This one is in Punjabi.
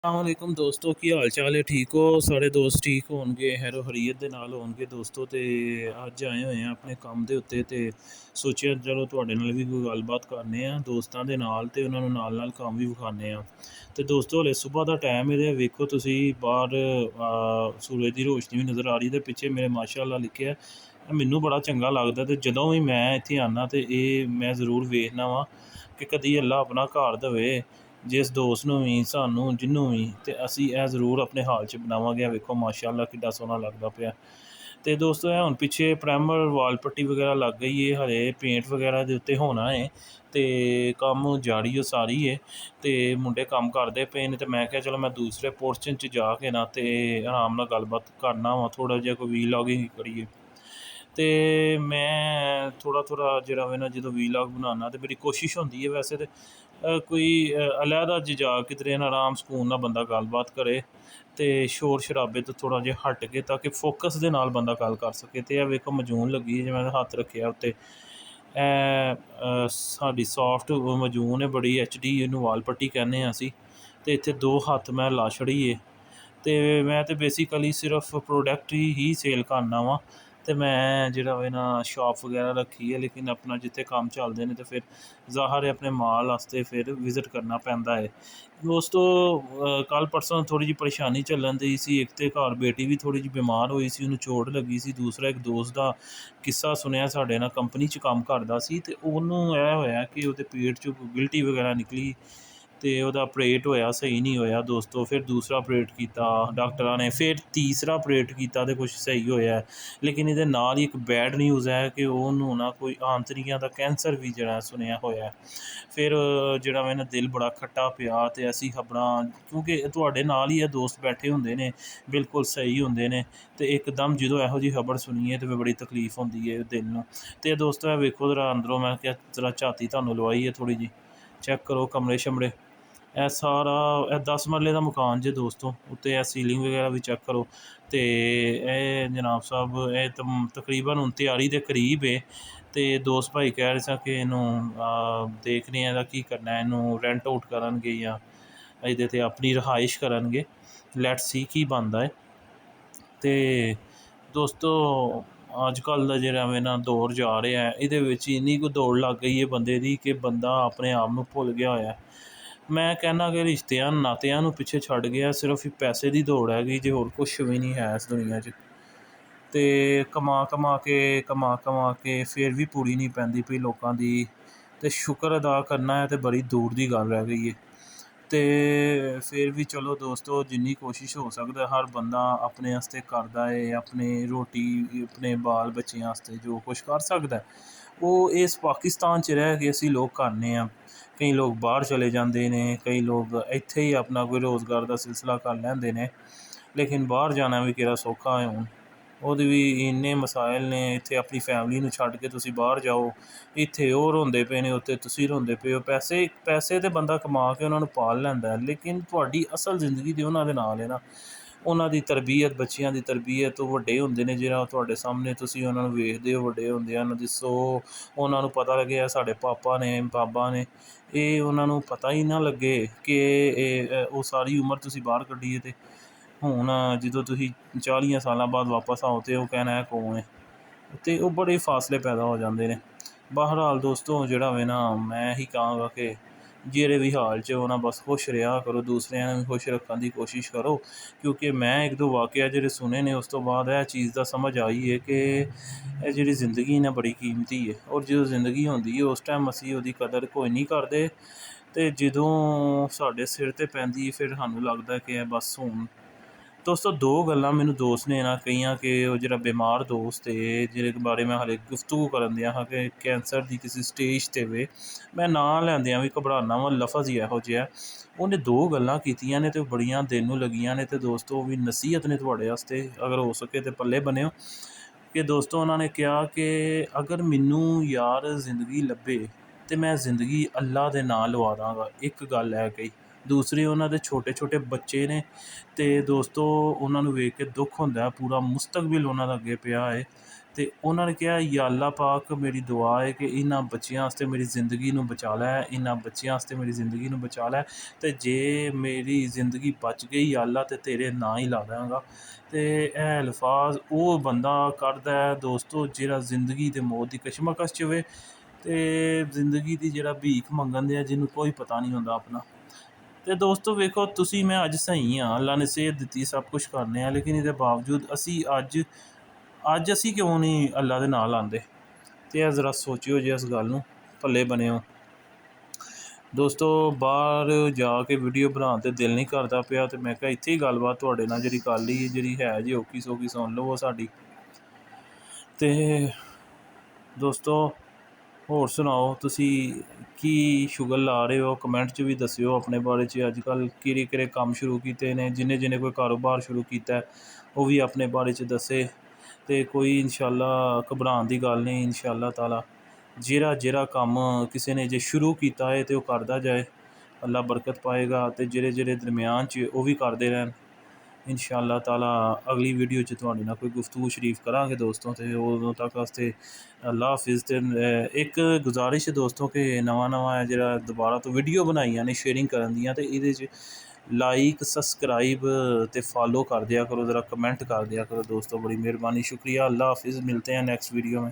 ਅਸਲਾਮੁਅਲੈकुम ਦੋਸਤੋ, ਕੀ ਹਾਲ ਚਾਲ ਹੈ? ਠੀਕ ਹੋ? ਸਾਰੇ ਦੋਸਤ ਠੀਕ ਹੋਣਗੇ, ਹੈਰੋ ਹਰੀਅਤ ਦੇ ਨਾਲ ਹੋਣਗੇ ਦੋਸਤੋ। ਤੇ ਅੱਜ ਆਏ ਹੋਏ ਆ ਆਪਣੇ ਕੰਮ ਦੇ ਉੱਤੇ ਤੇ ਸੋਚਿਆ ਚਲੋ ਤੁਹਾਡੇ ਨਾਲ ਵੀ ਕੋਈ ਗੱਲਬਾਤ ਕਰਨੇ ਆ ਦੋਸਤਾਂ ਦੇ ਨਾਲ, ਤੇ ਉਹਨਾਂ ਨੂੰ ਨਾਲ ਨਾਲ ਕੰਮ ਵੀ ਵਿਖਾਉਂਦੇ ਆ। ਤੇ ਦੋਸਤੋ, ਹਲੇ ਸੁਬਾਹ ਦਾ ਟਾਈਮ ਇਹਦੇ ਵੇਖੋ ਤੁਸੀਂ, ਬਾਹਰ ਸੂਰਜ ਦੀ ਰੋਸ਼ਨੀ ਵੀ ਨਜ਼ਰ ਆ ਰਹੀ, ਤੇ ਪਿੱਛੇ ਮੇਰੇ ਮਾਸ਼ਾਅੱਲਾ ਲਿਖਿਆ। ਮੈਨੂੰ ਬੜਾ ਚੰਗਾ ਲੱਗਦਾ, ਤੇ ਜਦੋਂ ਵੀ ਮੈਂ ਇੱਥੇ ਆਉਂਦਾ ਤੇ ਇਹ ਮੈਂ ਜ਼ਰੂਰ ਵੇਖਦਾ ਵਾਂ ਕਿ ਕਦੀ ਅੱਲਾ ਆਪਣਾ ਘਰ ਦੇਵੇ ਜਿਸ ਦੋਸਤ ਨੂੰ ਵੀ, ਸਾਨੂੰ ਜਿਹਨੂੰ ਵੀ, ਤੇ ਅਸੀਂ ਇਹ ਜ਼ਰੂਰ ਆਪਣੇ ਹਾਲ 'ਚ ਬਣਾਵਾਂਗੇ। ਵੇਖੋ ਮਾਸ਼ਾਅੱਲਾ ਕਿੱਡਾ ਸੋਹਣਾ ਲੱਗਦਾ ਪਿਆ। ਤੇ ਦੋਸਤੋ, ਇਹ ਹੁਣ ਪਿੱਛੇ ਪ੍ਰਾਈਮਰ ਵਾਲ ਪੱਟੀ ਵਗੈਰਾ ਲੱਗ ਗਈ ਹੈ, ਹਲੇ ਪੇਂਟ ਵਗੈਰਾ ਦੇ ਉੱਤੇ ਹੋਣਾ ਹੈ, ਤੇ ਕੰਮ ਜਾਰੀ ਉਹ ਸਾਰੀ ਹੈ। ਤੇ ਮੁੰਡੇ ਕੰਮ ਕਰਦੇ ਪਏ ਨੇ, ਤੇ ਮੈਂ ਕਿਹਾ ਚਲੋ ਮੈਂ ਦੂਸਰੇ ਪੋਰਸ਼ਨ 'ਚ ਜਾ ਕੇ ਨਾ ਤੇ ਆਰਾਮ ਨਾਲ ਗੱਲਬਾਤ ਕਰਨਾ ਵਾ, ਥੋੜ੍ਹਾ ਜਿਹਾ ਕੋਈ ਵੀਲੌਗਿੰਗ ਕਰੀਏ। ਤੇ ਮੈਂ ਥੋੜ੍ਹਾ ਜਿਹੜਾ ਵਾ ਨਾ, ਜਦੋਂ ਵੀਲੌਗ ਬਣਾਉਣਾ ਤਾਂ ਮੇਰੀ ਕੋਸ਼ਿਸ਼ ਹੁੰਦੀ ਹੈ ਵੈਸੇ ਤਾਂ ਕੋਈ ਅਲੱਗਾ ਜਾ ਕਿਧਰੇ ਨਾ ਆਰਾਮ ਸਕੂਨ ਨਾਲ ਬੰਦਾ ਗੱਲਬਾਤ ਕਰੇ, ਅਤੇ ਸ਼ੋਰ ਸ਼ਰਾਬੇ ਤੋਂ ਥੋੜ੍ਹਾ ਜਿਹਾ ਹਟ ਕੇ, ਤਾਂ ਕਿ ਫੋਕਸ ਦੇ ਨਾਲ ਬੰਦਾ ਗੱਲ ਕਰ ਸਕੇ। ਅਤੇ ਇਹ ਵੇਖੋ ਮਜੂਨ ਲੱਗੀ ਹੈ, ਜਿਵੇਂ ਹੱਥ ਰੱਖਿਆ ਉੱਤੇ, ਇਹ ਸਾਡੀ ਸੋਫਟ ਮਜੂਨ ਹੈ, ਬੜੀ HD, ਇਹਨੂੰ ਵਾਲ ਪੱਟੀ ਕਹਿੰਦੇ ਹਾਂ ਅਸੀਂ। ਅਤੇ ਇੱਥੇ 2 ਹੱਥ ਮੈਂ ਲਾ ਛੜੀ ਹੈ। ਅਤੇ ਮੈਂ ਤਾਂ ਬੇਸਿਕਲੀ ਸਿਰਫ ਪ੍ਰੋਡਕਟ ਹੀ ਸੇਲ ਕਰਨਾ ਵਾ। ਅਤੇ ਮੈਂ ਜਿਹੜਾ ਵਾ ਨਾ ਸ਼ੋਪ ਵਗੈਰਾ ਰੱਖੀ ਹੈ, ਲੇਕਿਨ ਆਪਣਾ ਜਿੱਥੇ ਕੰਮ ਚੱਲਦੇ ਨੇ, ਅਤੇ ਫਿਰ ਜ਼ਾਹਰ ਹੈ ਆਪਣੇ ਮਾਲ ਵਾਸਤੇ ਫਿਰ ਵਿਜ਼ਿਟ ਕਰਨਾ ਪੈਂਦਾ ਹੈ। ਦੋਸਤੋ, ਕੱਲ੍ਹ ਪਰਸੋਂ ਥੋੜ੍ਹੀ ਜਿਹੀ ਪਰੇਸ਼ਾਨੀ ਚੱਲਣ ਦੀ ਸੀ। ਇੱਕ ਤਾਂ ਘਰ ਬੇਟੀ ਵੀ ਥੋੜ੍ਹੀ ਜਿਹੀ ਬਿਮਾਰ ਹੋਈ ਸੀ, ਉਹਨੂੰ ਚੋਟ ਲੱਗੀ ਸੀ। ਦੂਸਰਾ, ਇੱਕ ਦੋਸਤ ਦਾ ਕਿੱਸਾ ਸੁਣਿਆ, ਸਾਡੇ ਨਾਲ ਕੰਪਨੀ 'ਚ ਕੰਮ ਕਰਦਾ ਸੀ, ਅਤੇ ਉਹਨੂੰ ਇਹ ਹੋਇਆ ਕਿ ਉਹਦੇ ਪੇਟ 'ਚੋਂ ਗਿਲਟੀ ਵਗੈਰਾ ਨਿਕਲੀ, ਅਤੇ ਉਹਦਾ ਆਪਰੇਟ ਹੋਇਆ, ਸਹੀ ਨਹੀਂ ਹੋਇਆ ਦੋਸਤੋ। ਫਿਰ ਦੂਸਰਾ ਆਪਰੇਟ ਕੀਤਾ ਡਾਕਟਰਾਂ ਨੇ, ਫਿਰ ਤੀਸਰਾ ਆਪਰੇਟ ਕੀਤਾ, ਅਤੇ ਕੁਛ ਸਹੀ ਹੋਇਆ। ਲੇਕਿਨ ਇਹਦੇ ਨਾਲ ਹੀ ਇੱਕ ਬੈਡ ਨਿਊਜ਼ ਹੈ ਕਿ ਉਹਨੂੰ ਨਾ ਕੋਈ ਆਂਤੜੀਆਂ ਦਾ ਕੈਂਸਰ ਵੀ ਜਿਹੜਾ ਸੁਣਿਆ ਹੋਇਆ। ਫਿਰ ਜਿਹੜਾ ਮੈਨੂੰ ਦਿਲ ਬੜਾ ਖੱਟਾ ਪਿਆ, ਅਤੇ ਅਸੀਂ ਖਬਰਾਂ, ਕਿਉਂਕਿ ਤੁਹਾਡੇ ਨਾਲ ਹੀ ਇਹ ਦੋਸਤ ਬੈਠੇ ਹੁੰਦੇ ਨੇ, ਬਿਲਕੁਲ ਸਹੀ ਹੁੰਦੇ ਨੇ, ਅਤੇ ਇੱਕਦਮ ਜਦੋਂ ਇਹੋ ਜਿਹੀ ਖਬਰ ਸੁਣੀਏ ਤਾਂ ਬੜੀ ਤਕਲੀਫ ਹੁੰਦੀ ਹੈ ਦਿਲ ਨੂੰ। ਅਤੇ ਦੋਸਤੋ, ਇਹ ਵੇਖੋ ਜ਼ਰਾ ਅੰਦਰੋਂ, ਮੈਂ ਕਿਹਾ ਜ਼ਰਾ ਝਾਤੀ ਤੁਹਾਨੂੰ ਲਵਾਈ ਹੈ ਥੋੜ੍ਹੀ ਜਿਹੀ, ਚੈੱਕ ਕਰੋ ਕਮਰੇ ਸ਼ਮਰੇ। ਇਹ ਸਾਰਾ ਇਹ 10 ਮਰਲੇ ਦਾ ਮਕਾਨ ਜੇ ਦੋਸਤੋ, ਉੱਤੇ ਇਹ ਸੀਲਿੰਗ ਵਗੈਰਾ ਵੀ ਚੈੱਕ ਕਰੋ। ਅਤੇ ਇਹ ਜਨਾਬ ਸਾਹਿਬ, ਇਹ ਤਕਰੀਬਨ ਹੁਣ ਤਿਆਰੀ ਦੇ ਕਰੀਬ ਹੈ। ਅਤੇ ਦੋਸਤ ਭਾਈ ਕਹਿ ਰਹੇ ਸਨ ਕਿ ਇਹਨੂੰ ਦੇਖਦੇ ਹਾਂ ਇਹਦਾ ਕੀ ਕਰਨਾ, ਇਹਨੂੰ ਰੈਂਟ ਆਊਟ ਕਰਨਗੇ ਜਾਂ ਇਹਦੇ 'ਤੇ ਆਪਣੀ ਰਿਹਾਇਸ਼ ਕਰਨਗੇ। ਲੈਟਸ ਸੀ ਕੀ ਬਣਦਾ ਹੈ। ਅਤੇ ਦੋਸਤੋ, ਅੱਜ ਕੱਲ੍ਹ ਦਾ ਜਿਹੜਾ ਵੇ ਨਾ ਦੌਰ ਜਾ ਰਿਹਾ, ਇਹਦੇ ਵਿੱਚ ਇੰਨੀ ਕੁ ਦੌੜ ਲੱਗ ਗਈ ਹੈ ਬੰਦੇ ਦੀ ਕਿ ਬੰਦਾ ਆਪਣੇ ਆਪ ਨੂੰ ਭੁੱਲ ਗਿਆ ਹੋਇਆ। ਮੈਂ ਕਹਿੰਦਾ ਕਿ ਰਿਸ਼ਤਿਆਂ ਨਾਤਿਆਂ ਨੂੰ ਪਿੱਛੇ ਛੱਡ ਗਿਆ, ਸਿਰਫ ਪੈਸੇ ਦੀ ਦੌੜ ਹੈਗੀ ਜੇ, ਹੋਰ ਕੁਛ ਵੀ ਨਹੀਂ ਹੈ ਇਸ ਦੁਨੀਆ 'ਚ। ਅਤੇ ਕਮਾ ਕਮਾ ਕੇ ਫਿਰ ਵੀ ਪੂਰੀ ਨਹੀਂ ਪੈਂਦੀ ਪਈ ਲੋਕਾਂ ਦੀ, ਅਤੇ ਸ਼ੁਕਰ ਅਦਾ ਕਰਨਾ ਹੈ ਤਾਂ ਬੜੀ ਦੂਰ ਦੀ ਗੱਲ ਰਹਿ ਗਈ ਹੈ। ਅਤੇ ਫਿਰ ਵੀ ਚਲੋ ਦੋਸਤੋ, ਜਿੰਨੀ ਕੋਸ਼ਿਸ਼ ਹੋ ਸਕਦਾ ਹਰ ਬੰਦਾ ਆਪਣੇ ਵਾਸਤੇ ਕਰਦਾ ਹੈ, ਆਪਣੇ ਰੋਟੀ, ਆਪਣੇ ਬਾਲ ਬੱਚਿਆਂ ਵਾਸਤੇ ਜੋ ਕੁਛ ਕਰ ਸਕਦਾ ਉਹ ਇਸ ਪਾਕਿਸਤਾਨ 'ਚ ਰਹਿ ਕੇ ਅਸੀਂ ਲੋਕ ਕਰਨੇ ਹਾਂ। ਕਈ ਲੋਕ ਬਾਹਰ ਚਲੇ ਜਾਂਦੇ ਨੇ, ਕਈ ਲੋਕ ਇੱਥੇ ਹੀ ਆਪਣਾ ਕੋਈ ਰੁਜ਼ਗਾਰ ਦਾ ਸਿਲਸਿਲਾ ਕਰ ਲੈਂਦੇ ਨੇ, ਲੇਕਿਨ ਬਾਹਰ ਜਾਣਾ ਵੀ ਕਿਹੜਾ ਸੌਖਾ ਹੈ ਹੁਣ, ਉਹਦੇ ਵੀ ਇੰਨੇ ਮਸਾਇਲ ਨੇ। ਇੱਥੇ ਆਪਣੀ ਫੈਮਿਲੀ ਨੂੰ ਛੱਡ ਕੇ ਤੁਸੀਂ ਬਾਹਰ ਜਾਓ, ਇੱਥੇ ਉਹ ਰੋਂਦੇ ਪਏ ਨੇ, ਉੱਥੇ ਤੁਸੀਂ ਰੋਂਦੇ ਪਏ ਹੋ। ਪੈਸੇ ਤਾਂ ਬੰਦਾ ਕਮਾ ਕੇ ਉਹਨਾਂ ਨੂੰ ਪਾਲ ਲੈਂਦਾ, ਲੇਕਿਨ ਤੁਹਾਡੀ ਅਸਲ ਜ਼ਿੰਦਗੀ ਦੇ ਉਹਨਾਂ ਦੇ ਨਾਲ ਹੈ ਨਾ। ਉਹਨਾਂ ਦੀ ਤਰਬੀਅਤ, ਬੱਚਿਆਂ ਦੀ ਤਰਬੀਅਤ, ਉਹ ਵੱਡੇ ਹੁੰਦੇ ਨੇ ਜਿਹੜਾ ਤੁਹਾਡੇ ਸਾਹਮਣੇ ਤੁਸੀਂ ਉਹਨਾਂ ਨੂੰ ਵੇਖਦੇ ਹੋ ਵੱਡੇ ਹੁੰਦੇ ਹਨ, ਜਿਸੋ ਉਹਨਾਂ ਨੂੰ ਪਤਾ ਲੱਗਿਆ ਸਾਡੇ ਪਾਪਾ ਨੇ, ਬਾਬਾ ਨੇ, ਇਹ ਉਹਨਾਂ ਨੂੰ ਪਤਾ ਹੀ ਨਾ ਲੱਗੇ ਕਿ ਉਹ ਸਾਰੀ ਉਮਰ ਤੁਸੀਂ ਬਾਹਰ ਕੱਢੀ ਹੈ। ਅਤੇ ਹੁਣ ਜਦੋਂ ਤੁਸੀਂ 40 ਸਾਲਾਂ ਬਾਅਦ ਵਾਪਸ ਆਓ ਅਤੇ ਉਹ ਕਹਿਣਾ ਇਹ ਕੌਣ ਹੈ, ਅਤੇ ਉਹ ਬੜੇ ਫਾਸਲੇ ਪੈਦਾ ਹੋ ਜਾਂਦੇ ਨੇ। ਬਹਰਹਾਲ ਦੋਸਤੋ, ਜਿਹੜਾ ਵੇ ਨਾ ਮੈਂ ਇਹੀ ਕਹਾਂਗਾ ਕਿ ਜਿਹੜੇ ਵੀ ਹਾਲ 'ਚ ਹੋਣਾ ਬਸ ਖੁਸ਼ ਰਿਹਾ ਕਰੋ, ਦੂਸਰਿਆਂ ਨੂੰ ਵੀ ਖੁਸ਼ ਰੱਖਣ ਦੀ ਕੋਸ਼ਿਸ਼ ਕਰੋ। ਕਿਉਂਕਿ ਮੈਂ ਇੱਕ ਦੋ ਵਾਕਿਆ ਜਿਹੜੇ ਸੁਣੇ ਨੇ, ਉਸ ਤੋਂ ਬਾਅਦ ਇਹ ਚੀਜ਼ ਦਾ ਸਮਝ ਆਈ ਹੈ ਕਿ ਇਹ ਜਿਹੜੀ ਜ਼ਿੰਦਗੀ ਨਾ ਬੜੀ ਕੀਮਤੀ ਹੈ, ਔਰ ਜਦੋਂ ਜ਼ਿੰਦਗੀ ਹੁੰਦੀ ਹੈ ਉਸ ਟਾਈਮ ਅਸੀਂ ਉਹਦੀ ਕਦਰ ਕੋਈ ਨਹੀਂ ਕਰਦੇ, ਅਤੇ ਜਦੋਂ ਸਾਡੇ ਸਿਰ 'ਤੇ ਪੈਂਦੀ ਫਿਰ ਸਾਨੂੰ ਲੱਗਦਾ ਕਿ ਇਹ ਬਸ ਹੁਣ। ਦੋਸਤੋ, 2 ਗੱਲਾਂ ਮੈਨੂੰ ਦੋਸਤ ਨੇ ਨਾ ਕਹੀਆਂ ਕਿ ਉਹ ਜਿਹੜਾ ਬਿਮਾਰ ਦੋਸਤ ਹੈ, ਜਿਹਦੇ ਬਾਰੇ ਮੈਂ ਹਾਲੇ ਗੁਫ਼ਤਗੂ ਕਰਨ ਦਿਆਂ ਹਾਂ ਕਿ ਕੈਂਸਰ ਦੀ ਕਿਸੇ ਸਟੇਜ 'ਤੇ ਵੇ, ਮੈਂ ਨਾਂ ਲੈਂਦਿਆਂ ਵੀ ਘਬਰਾਉਂਦਾ ਵਾਂ, ਲਫ਼ਜ਼ ਹੀ ਇਹੋ ਜਿਹਾ। ਉਹਨੇ 2 ਗੱਲਾਂ ਕੀਤੀਆਂ ਨੇ ਅਤੇ ਉਹ ਬੜੀਆਂ ਦਿਲ ਨੂੰ ਲੱਗੀਆਂ ਨੇ, ਅਤੇ ਦੋਸਤੋ ਉਹ ਵੀ ਨਸੀਹਤ ਨੇ ਤੁਹਾਡੇ ਵਾਸਤੇ, ਅਗਰ ਹੋ ਸਕੇ ਤਾਂ ਪੱਲੇ ਬੰਨਿਓ। ਕਿ ਦੋਸਤੋ, ਉਹਨਾਂ ਨੇ ਕਿਹਾ ਕਿ ਅਗਰ ਮੈਨੂੰ ਯਾਰ ਜ਼ਿੰਦਗੀ ਲੱਭੇ ਤਾਂ ਮੈਂ ਜ਼ਿੰਦਗੀ ਅੱਲਾ ਦੇ ਨਾਂ ਲਵਾ ਦਾਂਗਾ, ਇੱਕ ਗੱਲ ਹੈ ਕਹੀ। ਦੂਸਰੀ, ਉਹਨਾਂ ਦੇ ਛੋਟੇ ਛੋਟੇ ਬੱਚੇ ਨੇ, ਅਤੇ ਦੋਸਤੋ ਉਹਨਾਂ ਨੂੰ ਵੇਖ ਕੇ ਦੁੱਖ ਹੁੰਦਾ, ਪੂਰਾ ਮੁਸਤਕਬਲ ਉਹਨਾਂ ਦਾ ਅੱਗੇ ਪਿਆ ਹੈ, ਤੇ ਉਹਨਾਂ ਨੇ ਕਿਹਾ ਯਾ ਅੱਲਾ ਪਾਕ ਮੇਰੀ ਦੁਆ ਹੈ ਕਿ ਇਹਨਾਂ ਬੱਚਿਆਂ ਵਾਸਤੇ ਮੇਰੀ ਜ਼ਿੰਦਗੀ ਨੂੰ ਬਚਾ ਲੈ, ਇਹਨਾਂ ਬੱਚਿਆਂ ਵਾਸਤੇ ਮੇਰੀ ਜ਼ਿੰਦਗੀ ਨੂੰ ਬਚਾ ਲੈ, ਤੇ ਜੇ ਮੇਰੀ ਜ਼ਿੰਦਗੀ ਬਚ ਗਈ ਯਾ ਅੱਲਾ ਤੇ ਤੇਰੇ ਨਾਂ ਹੀ ਲਾ ਦਾਂਗਾ। ਤੇ ਇਹ ਅਲਫਾਜ਼ ਉਹ ਬੰਦਾ ਕੱਢਦਾ ਹੈ ਦੋਸਤੋ ਜਿਹੜਾ ਜ਼ਿੰਦਗੀ ਤੇ ਮੌਤ ਦੀ ਕਸ਼ਮਕਸ਼ 'ਚ ਹੋਵੇ, ਤੇ ਜ਼ਿੰਦਗੀ ਦੀ ਜਿਹੜਾ ਭੀਖ ਮੰਗਣ ਦੇ ਆ ਜਿਹਨੂੰ ਕੋਈ ਪਤਾ ਨਹੀਂ ਹੁੰਦਾ ਆਪਣਾ। ਤੇ ਦੋਸਤੋ ਵੇਖੋ ਤੁਸੀਂ ਮੈਂ ਅੱਜ ਸਹੀ ਹਾਂ, ਅੱਲਾ ਨੇ ਸਿਹਤ ਦਿੱਤੀ, ਸਭ ਕੁਛ ਕਰਨੇ ਆ, ਲੇਕਿਨ ਇਹਦੇ ਬਾਵਜੂਦ ਅਸੀਂ ਅੱਜ ਅਸੀਂ ਕਿਉਂ ਨਹੀਂ ਅੱਲਾ ਦੇ ਨਾਂ ਲਾਉਂਦੇ? ਤੇ ਇਹ ਜ਼ਰਾ ਸੋਚਿਓ ਜੇ ਇਸ ਗੱਲ ਨੂੰ, ਭੱਲੇ ਬਣਿਓ ਦੋਸਤੋ। ਬਾਹਰ ਜਾ ਕੇ ਵੀਡੀਓ ਬਣਾਉਣ 'ਤੇ ਦਿਲ ਨਹੀਂ ਕਰਦਾ ਪਿਆ, ਤੇ ਮੈਂ ਕਿਹਾ ਇੱਥੇ ਹੀ ਗੱਲਬਾਤ ਤੁਹਾਡੇ ਨਾਲ ਜਿਹੜੀ ਕਰ ਲਈ ਜਿਹੜੀ ਹੈ ਜੀ ਔਖੀ ਸੌਖੀ ਸੁਣ ਲਵੋ ਸਾਡੀ। ਤੇ ਦੋਸਤੋ ਹੋਰ ਸੁਣਾਓ ਤੁਸੀਂ ਕੀ ਸ਼ੁਗਲ ਲਾ ਰਹੇ ਹੋ? ਕਮੈਂਟ 'ਚ ਵੀ ਦੱਸਿਓ ਆਪਣੇ ਬਾਰੇ 'ਚ। ਅੱਜ ਕੱਲ੍ਹ ਕਿਹੜੇ ਕੰਮ ਸ਼ੁਰੂ ਕੀਤੇ ਨੇ, ਜਿਹਨੇ ਕੋਈ ਕਾਰੋਬਾਰ ਸ਼ੁਰੂ ਕੀਤਾ ਉਹ ਵੀ ਆਪਣੇ ਬਾਰੇ 'ਚ ਦੱਸੇ। ਤੇ ਕੋਈ ਇਨਸ਼ਾਅੱਲਾ ਘਬਰਾਉਣ ਦੀ ਗੱਲ ਨਹੀਂ, ਇਨਸ਼ਾਅੱਲਾ ਤਾਲਾ ਜਿਹੜਾ ਕੰਮ ਕਿਸੇ ਨੇ ਜੇ ਸ਼ੁਰੂ ਕੀਤਾ ਹੈ ਤੇ ਉਹ ਕਰਦਾ ਜਾਏ, ਅੱਲਾ ਬਰਕਤ ਪਾਏਗਾ। ਤੇ ਜਿਹੜੇ ਦਰਮਿਆਨ 'ਚ ਉਹ ਵੀ ਕਰਦੇ ਰਹਿਣ ਇਨਸ਼ਾਅੱਲਾ ਤਾਲਾ। ਅਗਲੀ ਵੀਡੀਓ 'ਚ ਤੁਹਾਡੇ ਨਾਲ ਕੋਈ ਗੁਫ਼ਤਗੂ ਸ਼ਰੀਫ ਕਰਾਂਗੇ ਦੋਸਤੋਂ, ਤੇ ਉਦੋਂ ਤੱਕ ਵਾਸਤੇ ਅੱਲਾ ਹਾਫਿਜ਼। ਤੇ ਇੱਕ ਗੁਜ਼ਾਰਿਸ਼ ਦੋਸਤੋਂ ਕਿ ਨਵਾਂ ਜਿਹੜਾ ਦੁਬਾਰਾ ਤੋਂ ਵੀਡੀਓ ਬਣਾਈਆਂ ਨੇ ਸ਼ੇਅਰਿੰਗ ਕਰਨ ਦੀਆਂ, ਤੇ ਇਹਦੇ 'ਚ ਲਾਈਕ ਸਬਸਕ੍ਰਾइब ਤੇ फॉलो कर दिया करो, ज़रा कमेंट कर दिया करो दोस्तों, बड़ी मेहरबानी, शुक्रिया। अल्लाह हाफिज़, मिलते हैं नेक्स्ट वीडियो में।